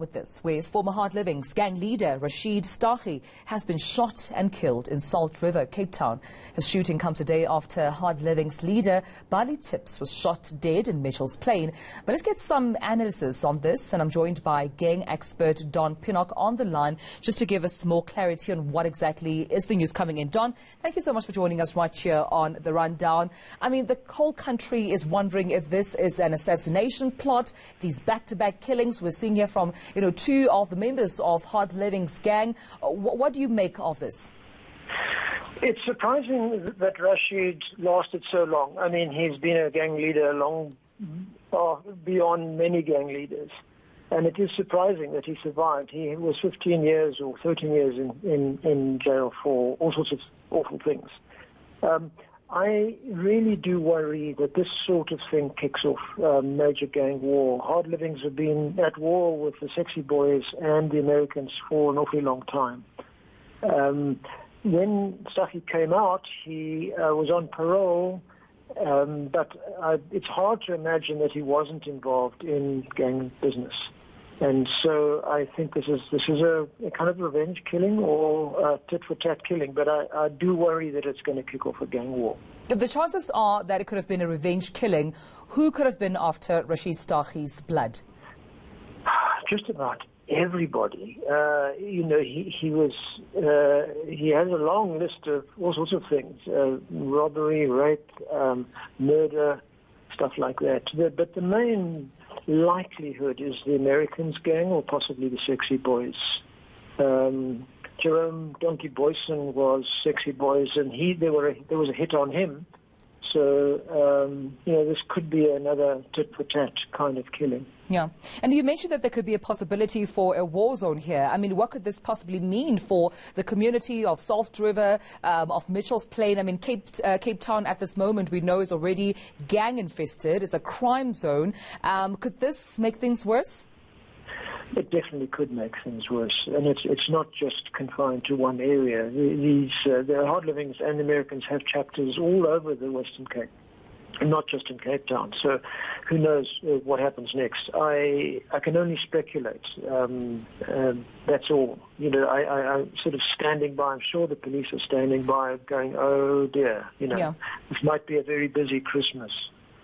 With this, where former Hard Living's gang leader Rashied Staggie has been shot and killed in Salt River, Cape Town. His shooting comes a day after Hard Living's leader Ballie was shot dead in Mitchell's Plain. But let's get some analysis on this, and I'm joined by gang expert Don Pinnock on the line just to give us more clarity on what exactly is the news coming in. Don, thank you so much for joining us right here on The Rundown. I mean, the whole country is wondering if this is an assassination plot, these back-to-back killings we're seeing here from two of the members of Hard Living's gang. What do you make of this? It's surprising that Rashied lasted so long. I mean, he's been a gang leader long beyond many gang leaders. And it is surprising that he survived. He was 15 years or 13 years in jail for all sorts of awful things. I really do worry that this sort of thing kicks off major gang war. Hard Livings have been at war with the sexy boys and the Americans for an awfully long time. When Staggie came out, he was on parole, but it's hard to imagine that he wasn't involved in gang business. And so I think this is a kind of revenge killing or a tit-for-tat killing, but I do worry that it's going to kick off a gang war. If the chances are that it could have been a revenge killing, who could have been after Rashied Staggie's blood? Just about everybody. He has a long list of all sorts of things: robbery, rape, murder, stuff like that. But the main likelihood is the Americans gang or possibly the sexy boys. Jerome Donkey Boyson was sexy boys, and there was a hit on him. So this could be another tit-for-tat kind of killing. Yeah, and you mentioned that there could be a possibility for a war zone here. I mean, what could this possibly mean for the community of Salt River, of Mitchell's Plain? I mean, Cape Town at this moment we know is already gang infested. It's a crime zone. Could this make things worse? It definitely could make things worse, and it's not just confined to one area. The Hard Livings and the Americans have chapters all over the Western Cape, and not just in Cape Town. So who knows what happens next? I can only speculate. That's all. I'm sort of standing by. I'm sure the police are standing by, going, "Oh dear, This might be a very busy Christmas."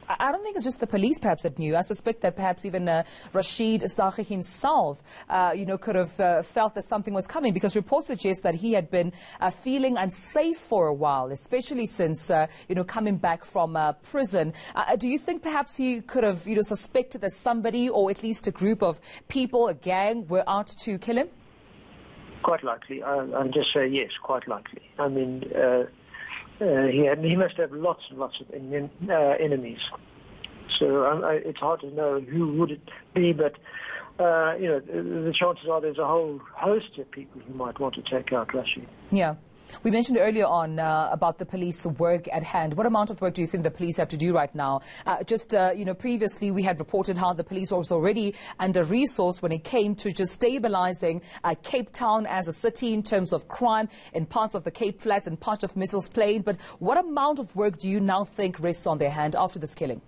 I don't think it's just the police perhaps that knew. I suspect that perhaps even Rashied Staggie himself, could have felt that something was coming, because reports suggest that he had been feeling unsafe for a while, especially since, coming back from prison. Do you think perhaps he could have, suspected that somebody or at least a group of people, a gang, were out to kill him? Quite likely. I'll just say yes, quite likely. I mean, he must have lots and lots of enemies. So it's hard to know who would it be, but the chances are there's a whole host of people who might want to take out Rashied. Yeah. We mentioned earlier on about the police work at hand. What amount of work do you think the police have to do right now? Previously we had reported how the police was already under-resourced when it came to just stabilizing Cape Town as a city in terms of crime in parts of the Cape Flats and parts of Mitchell's Plain. But what amount of work do you now think rests on their hand after this killing?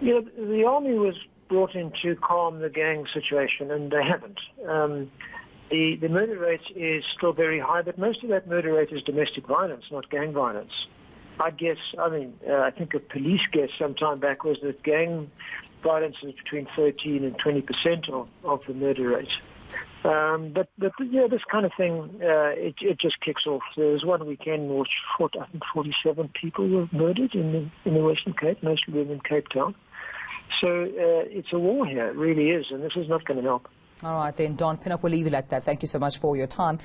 The army was brought in to calm the gang situation, and they haven't. The murder rate is still very high, but most of that murder rate is domestic violence, not gang violence. I think a police guess some time back was that gang violence is between 13 and 20% of the murder rate. But this kind of thing, it just kicks off. There was one weekend in which 47 people were murdered in the Western Cape, mostly within Cape Town. So it's a war here, it really is, and this is not going to help. All right, then, Don Pinnock, we'll leave it at that. Thank you so much for your time.